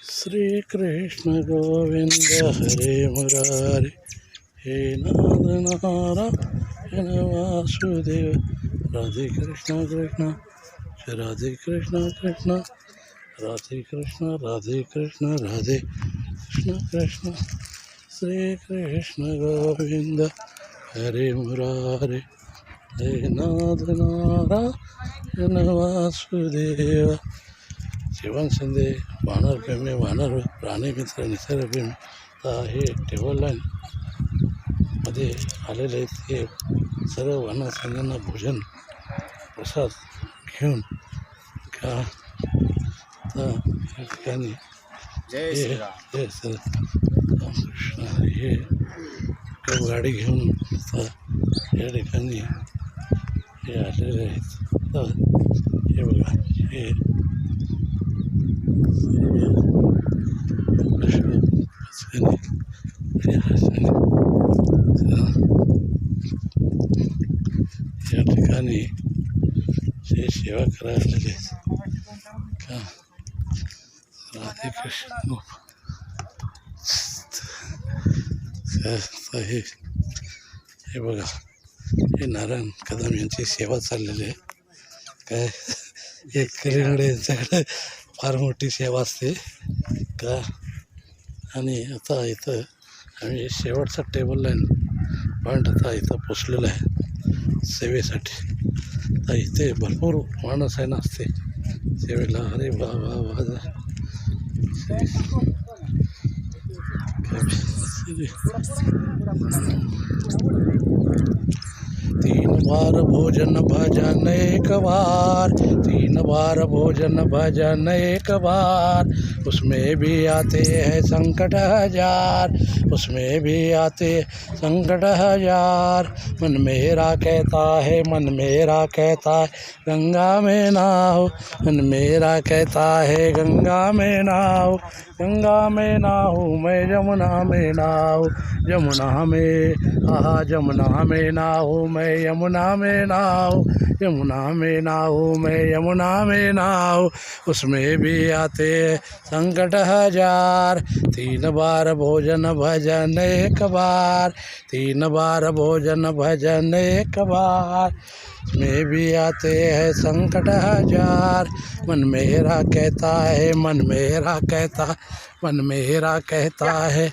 श्री कृष्ण गोविंद हरे मुरारी हे नाथ नारायण वासुदेव। राधे कृष्ण कृष्ण राधे कृष्ण कृष्ण राधे कृष्ण राधे कृष्ण राधे कृष्ण कृष्ण। श्री कृष्ण गोविंद हरे मुरारी हे नाथ नारायण वासुदेव। जीवन शिंदे वानर प्रेमी वानर प्राणी मित्र निसर्गप्रेमी हे टेबल लाईन मध्ये आलेले आहेत। हे सर्व वानरसैन्यांना भोजन प्रसाद घेऊन का या ठिकाणी जय हे श्रीराम। हे सर रामकृष्ण हे गाडी घेऊन या ठिकाणी हे आलेले आहेत। हे बघा हे या ठिकाणी जे सेवा करायला आलेले का राधे कृष्ण हे बघा हे नारायण कदम यांची सेवा चाललेली आहे। काय एक कलिंगडे यांच्याकडे फार मोठी सेवा असते का। आणि आता इथं आम्ही शेवटचा टेबल लाईन पॉईंट आता इथं पोचलेला आहे सेवेसाठी। तर इथे भरपूर माणूस असते सेवेला। अरे वा वा वा तीन बार भोजन भजन एक बार, तीन बार भोजन भजन एक बार, उसमें भी आते हैं संकट हजार, उसमें भी आते संकट हजार। मन मेरा कहता है मन मेरा कहता है गंगा में नहाओ, मन मेरा कहता है गंगा में नहाओ, गंगा में नहाओ मैं यमुना में नहाओ, यमुना में आहा यमुना में नहाओ मैं यमुना में नहाओ, यमुना में नहाओ मैं यमुना में नहाओ, उसमें भी आते संकट हजार। तीन बार भोजन भजन एक बार, तीन बार भोजन भजन एक बार, में भी आते हैं संकट हजार। मन मेरा कहता है मन मेरा कहता मन मेरा कहता है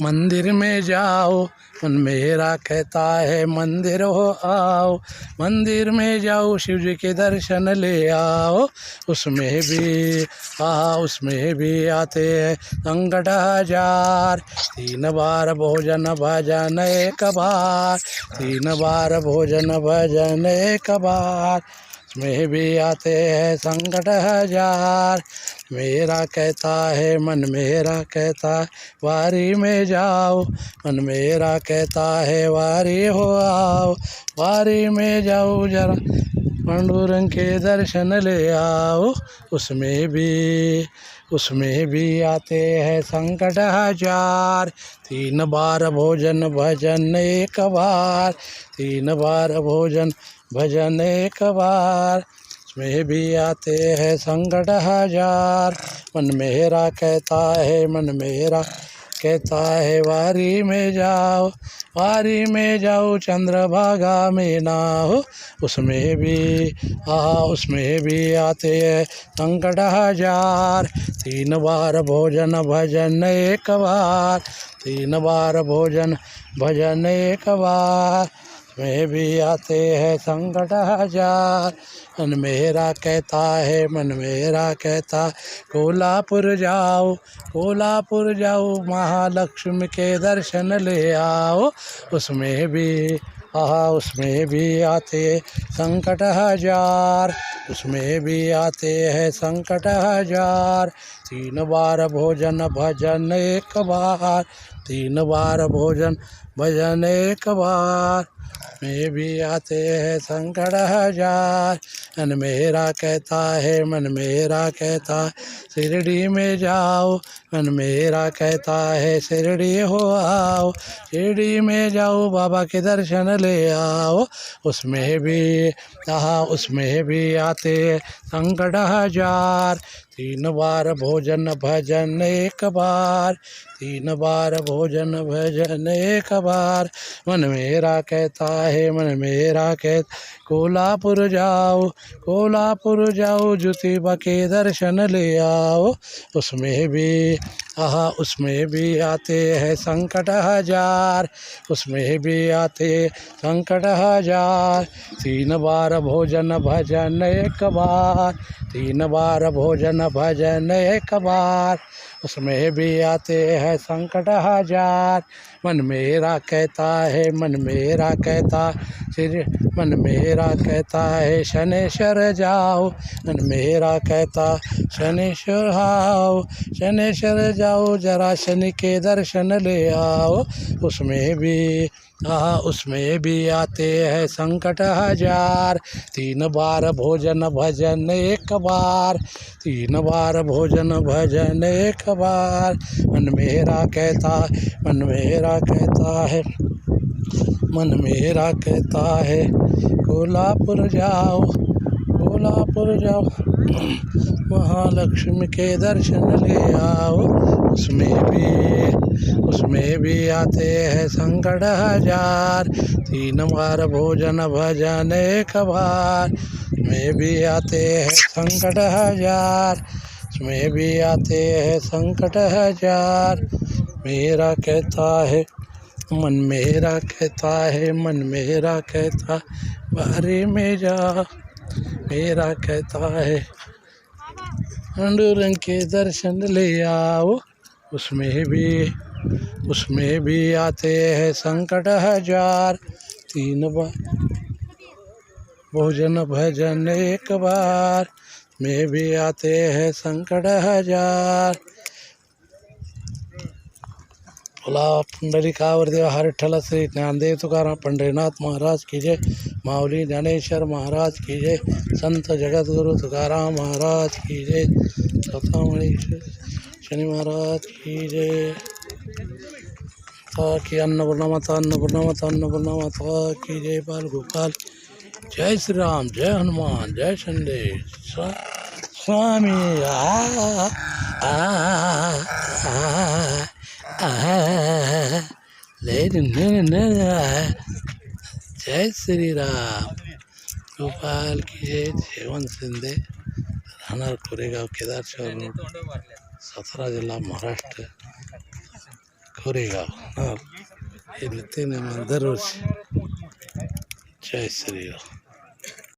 मंदिर में जाओ, मन मेरा कहता है मंदिर हो आओ, मंदिर में जाओ शिव जी के दर्शन ले आओ, उसमें भी उसमें भी आते हैं संकट हजार। तीन बार भोजन भजन एक बार, तीन बार भोजन भजन एक बार, उसमें भी आते हैं संकट हजार। मेरा कहता है मन मेरा कहता है वारी में जाओ, मन मेरा कहता है वारी हो आओ, वारी में जाओ जरा पांडुरंग के दर्शन ले आओ, उसमें भी आते हैं संकट हजार। तीन बार भोजन भजन एक बार, तीन बार भोजन भजन एक बार, उसमें भी आते हैं संकट हजार। मन मेरा कहता है मन मेरा कहता है वारी में जाओ, वारी में जाओ चंद्रभागा में नहाओ, उसमें भी आते हैं संकट हजार। तीन बार भोजन भजन एक बार, तीन बार भोजन भजन एक बार, में भी आते हैं संकट हजार। मन मेरा कहता है मन मेरा कहता कोल्हापुर जाओ, कोल्हापुर जाओ महालक्ष्मी के दर्शन ले आओ, उसमें भी आते संकट हजार, उसमें भी आते हैं संकट हजार। तीन बार भोजन भजन एक बार, तीन बार भोजन भजन एक बार, में भी आते हैं संकट हजार। मन मेरा कहता है, मन मेरा कहता है शिरडी में जाओ, मन मेरा कहता है शिरडी हो आओ। शिरडी में जाओ बाबा के दर्शन ले आओ, उसमें भी आते संकट हजार। 3 बार भोजन भजन एक बार, 3 बार भोजन भजन एक बार। मन मेरा कहता है, मन मेरा कहता कोल्हापुर जाओ, कोल्हापुर जाओ ज्योतिबा के दर्शन ले आओ, उसमें भी आते हैं संकट हजार, उसमें भी आते संकट हजार। 3 बार भोजन भजन एक बार, 3 बार भोजन भजन एक बार, उसमें भी आते हैं संकट हजार। मन मेरा कहता है, मन मेरा कहता मन मेरा कहता है शनेश्वर जाओ, मन मेरा कहता शनेश्वर आओ, शनेश्वर जाओ जरा शनि के दर्शन ले आओ, उसमें भी आते हैं संकट हजार। 3 बार भोजन भजन एक बार, 3 बार भोजन भजन एक बार। मन मेरा कहता है कोल्हापुर जाओ, कोल्हापुर जाओ महालक्ष्मी के दर्शन ले आओ, उसमें भी आते हैं संकट हजार। 3 बार भोजन भजन एक बार, में भी आते हैं संकट हजार, उसमें भी आते हैं संकट हजार। मेरा कहता है, मन मेरा कहता है, मन मेरा कहता बारे में जा, मेरा कहता है पांडुरंग के दर्शन ले आओ, उसमें भी आते हैं संकट हजार। 3 बार भोजन भजन एक बार, में भी आते हैं संकट हजार। बोला पुंडलिकावर देव हर विठ्ठल श्री ज्ञानदेव तुकाराम पंढरीनाथ महाराज की जय, माऊली ज्ञानेश्वर महाराज की जय, संत जगत गुरु तुकाराम महाराज की जय, सतामणि शनि महाराज की जय। की अन्नपूर्णा माता की जय, बाल गोपाल। जय श्री राम, जय हनुमान, जय संदेश स्वामी। जय श्री राम, गोपाल की जय। जेवण शिंदे, राहणार कोरेगाव, केदार शहर, 17 जिल्हा महाराष्ट्र, कोरेगाव. हे दरवर्षी. जय श्री राम.